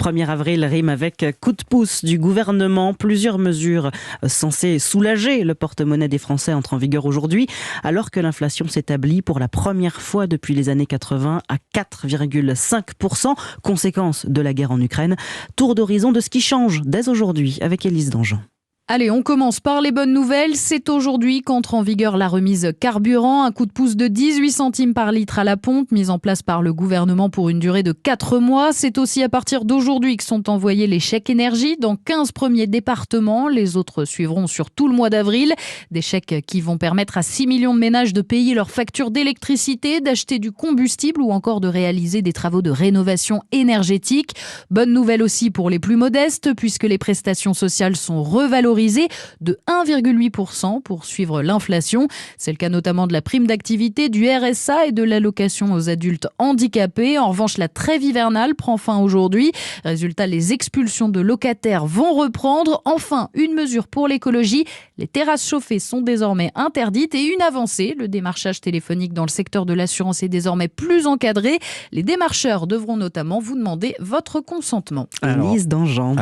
1er avril rime avec coup de pouce du gouvernement. Plusieurs mesures censées soulager le porte-monnaie des Français entrent en vigueur aujourd'hui, alors que l'inflation s'établit pour la première fois depuis les années 80 à 4,5%, conséquence de la guerre en Ukraine. Tour d'horizon de ce qui change dès aujourd'hui avec Élise Dangean. Allez, on commence par les bonnes nouvelles. C'est aujourd'hui qu'entre en vigueur la remise carburant, un coup de pouce de 18 centimes par litre à la pompe, mise en place par le gouvernement pour une durée de 4 mois. C'est aussi à partir d'aujourd'hui que sont envoyés les chèques énergie dans 15 premiers départements. Les autres suivront sur tout le mois d'avril. Des chèques qui vont permettre à 6 millions de ménages de payer leurs factures d'électricité, d'acheter du combustible ou encore de réaliser des travaux de rénovation énergétique. Bonne nouvelle aussi pour les plus modestes, puisque les prestations sociales sont revalorisées de 1,8% pour suivre l'inflation. C'est le cas notamment de la prime d'activité, du RSA et de l'allocation aux adultes handicapés. En revanche, la trêve hivernale prend fin aujourd'hui. Résultat, les expulsions de locataires vont reprendre. Enfin, une mesure pour l'écologie. Les terrasses chauffées sont désormais interdites et une avancée. Le démarchage téléphonique dans le secteur de l'assurance est désormais plus encadré. Les démarcheurs devront notamment vous demander votre consentement. Élise Dangean.